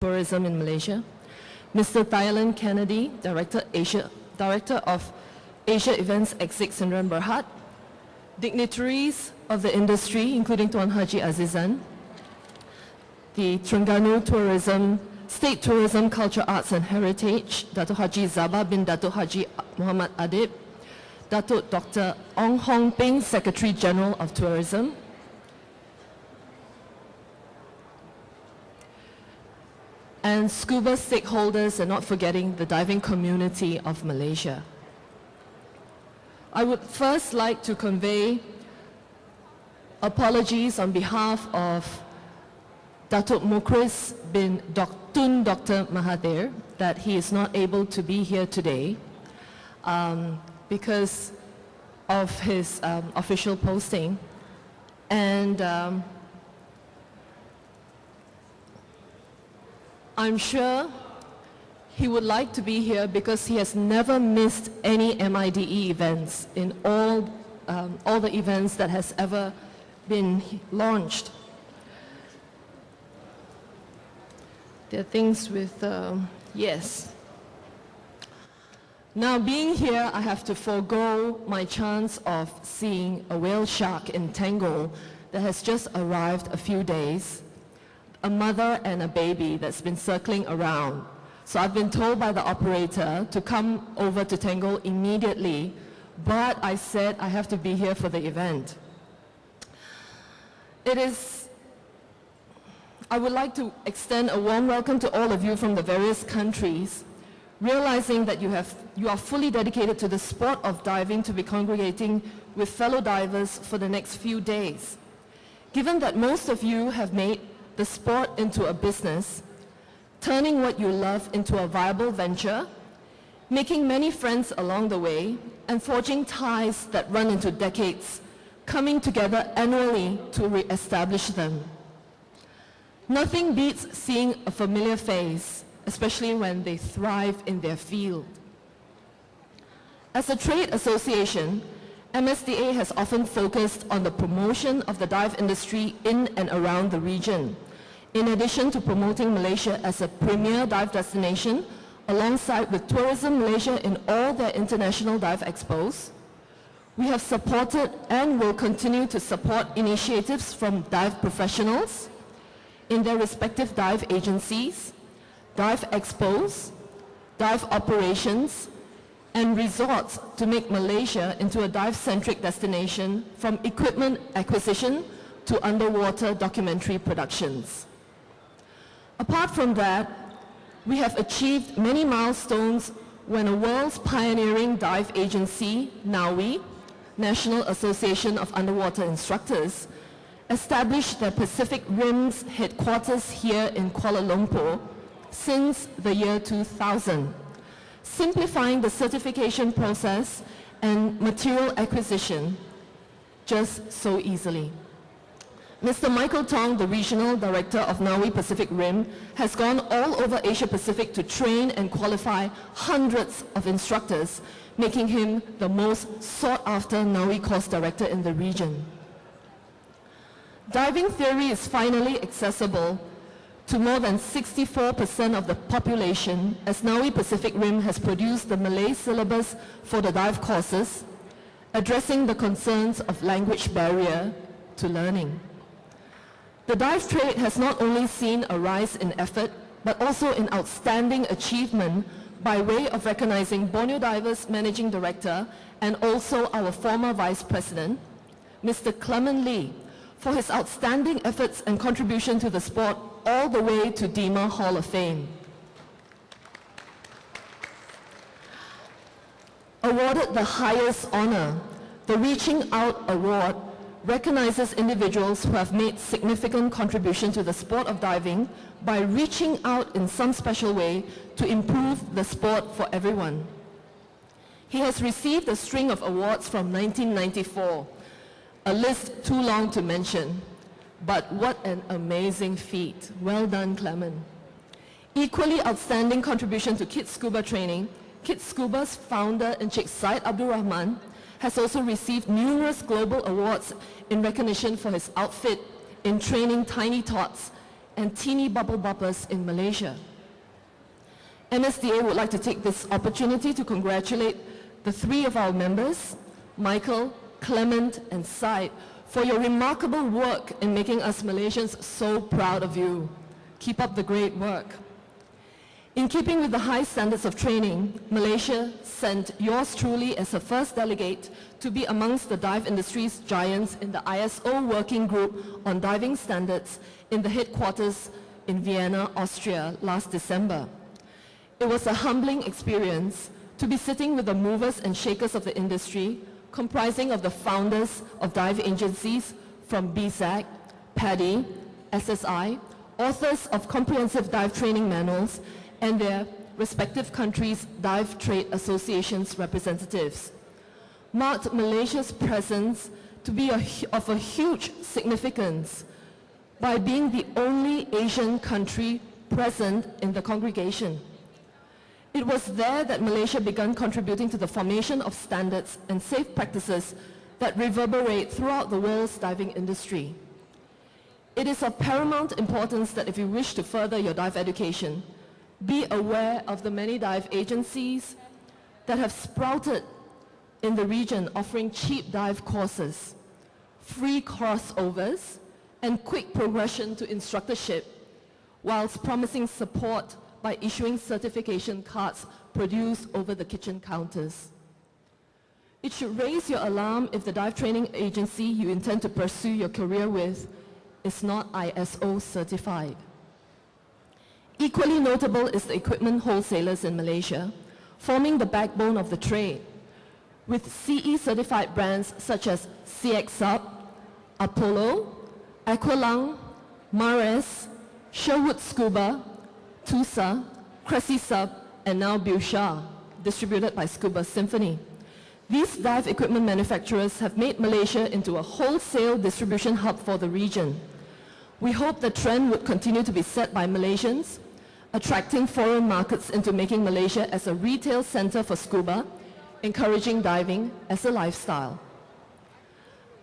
Tourism in Malaysia, Mr. Thailand Kennedy, Director of Asia Events Exik Sendirian Berhad, dignitaries of the industry, including Tuan Haji Azizan, the Terengganu Tourism, State Tourism, Culture, Arts and Heritage, Dato' Haji Zabah bin Dato' Haji Muhammad Adib, Dato' Dr. Ong Hong Ping, Secretary General of Tourism, and scuba stakeholders, and not forgetting the diving community of Malaysia. I would first like to convey apologies on behalf of Datuk Mukhris bin Tun Dr. Mahathir that he is not able to be here today because of his official posting. And I'm sure he would like to be here because he has never missed any MIDE events in all the events that has ever been launched. There are things with, yes. Now being here, I have to forego my chance of seeing a whale shark in Tangle that has just arrived a few days, a mother and a baby that's been circling around. So I've been told by the operator to come over to Tangle immediately, but I said I have to be here for the event. I would like to extend a warm welcome to all of you from the various countries, realizing that you are fully dedicated to the sport of diving to be congregating with fellow divers for the next few days. Given that most of you have made the sport into a business, turning what you love into a viable venture, making many friends along the way, and forging ties that run into decades, coming together annually to re-establish them. Nothing beats seeing a familiar face, especially when they thrive in their field. As a trade association, MSDA has often focused on the promotion of the dive industry in and around the region, in addition to promoting Malaysia as a premier dive destination, alongside with Tourism Malaysia in all their international dive expos. We have supported and will continue to support initiatives from dive professionals in their respective dive agencies, dive expos, dive operations, and resorts to make Malaysia into a dive-centric destination from equipment acquisition to underwater documentary productions. Apart from that, we have achieved many milestones when a world's pioneering dive agency, NAUI, National Association of Underwater Instructors, established their Pacific Rim's headquarters here in Kuala Lumpur since the year 2000, simplifying the certification process and material acquisition just so easily. Mr. Michael Tong, the Regional Director of NAUI Pacific Rim, has gone all over Asia Pacific to train and qualify hundreds of instructors, making him the most sought-after NAUI course director in the region. Diving theory is finally accessible to more than 64% of the population, as NAUI Pacific Rim has produced the Malay syllabus for the dive courses, addressing the concerns of language barrier to learning. The dive trade has not only seen a rise in effort, but also in outstanding achievement by way of recognizing Borneo Divers Managing Director and also our former Vice President, Mr. Clement Lee, for his outstanding efforts and contribution to the sport all the way to DEMA Hall of Fame. Awarded the highest honor, the Reaching Out Award recognizes individuals who have made significant contribution to the sport of diving by reaching out in some special way to improve the sport for everyone. He has received a string of awards from 1994, a list too long to mention, but what an amazing feat. Well done, Clement. Equally outstanding contribution to Kids Scuba training, Kids Scuba's founder, Encik Syed Abdul Rahman, has also received numerous global awards in recognition for his outfit in training tiny tots and teeny bubble boppers in Malaysia. MSDA would like to take this opportunity to congratulate the three of our members, Michael, Clement, and Syed, for your remarkable work in making us Malaysians so proud of you. Keep up the great work. In keeping with the high standards of training, Malaysia sent yours truly as her first delegate to be amongst the dive industry's giants in the ISO Working Group on Diving Standards in the headquarters in Vienna, Austria last December. It was a humbling experience to be sitting with the movers and shakers of the industry, comprising of the founders of dive agencies from BSAC, PADI, SSI, authors of comprehensive dive training manuals, and their respective countries' dive trade associations representatives, marked Malaysia's presence to be of a huge significance by being the only Asian country present in the congregation. It was there that Malaysia began contributing to the formation of standards and safe practices that reverberate throughout the world's diving industry. It is of paramount importance that if you wish to further your dive education, be aware of the many dive agencies that have sprouted in the region offering cheap dive courses, free crossovers, and quick progression to instructorship, whilst promising support by issuing certification cards produced over the kitchen counters. It should raise your alarm if the dive training agency you intend to pursue your career with is not ISO certified. Equally notable is the equipment wholesalers in Malaysia, forming the backbone of the trade, with CE certified brands such as CX Sub, Apollo, Aqualung, Mares, Sherwood Scuba, Tusa, Cressy Sub, and now Busha, distributed by Scuba Symphony. These dive equipment manufacturers have made Malaysia into a wholesale distribution hub for the region. We hope the trend would continue to be set by Malaysians, attracting foreign markets into making Malaysia as a retail center for scuba, encouraging diving as a lifestyle.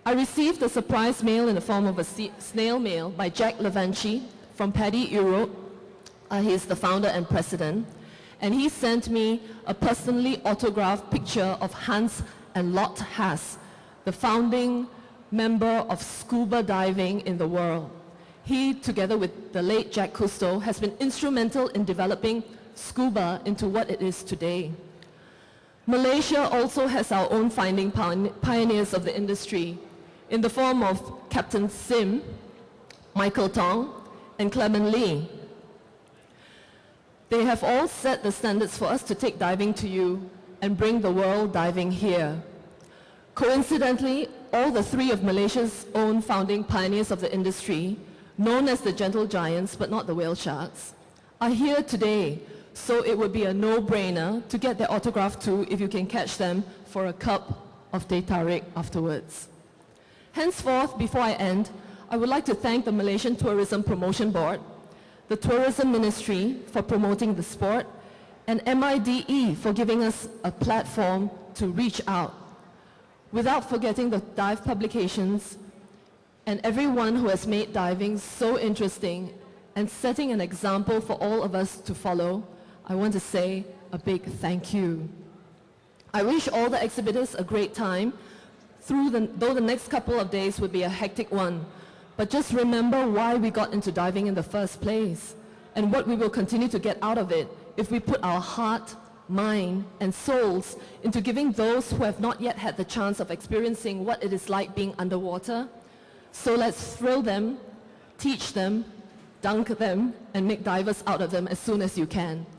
I received a surprise mail in the form of a snail mail by Jack Levanchi from PADI Europe. He is the founder and president, and he sent me a personally autographed picture of Hans and Lot Haas, the founding member of scuba diving in the world. He, together with the late Jack Cousteau, has been instrumental in developing scuba into what it is today. Malaysia also has our own finding pioneers of the industry in the form of Captain Sim, Michael Tong, and Clement Lee. They have all set the standards for us to take diving to you and bring the world diving here. Coincidentally, all the three of Malaysia's own founding pioneers of the industry, known as the gentle giants but not the whale sharks, are here today, so it would be a no-brainer to get their autograph too if you can catch them for a cup of teh tarik afterwards. Henceforth, before I end, I would like to thank the Malaysian Tourism Promotion Board, the Tourism Ministry for promoting the sport, and MIDE for giving us a platform to reach out. Without forgetting the dive publications and everyone who has made diving so interesting and setting an example for all of us to follow, I want to say a big thank you. I wish all the exhibitors a great time, though the next couple of days would be a hectic one. But just remember why we got into diving in the first place and what we will continue to get out of it if we put our heart, mind, and souls into giving those who have not yet had the chance of experiencing what it is like being underwater. So let's thrill them, teach them, dunk them, and make divers out of them as soon as you can.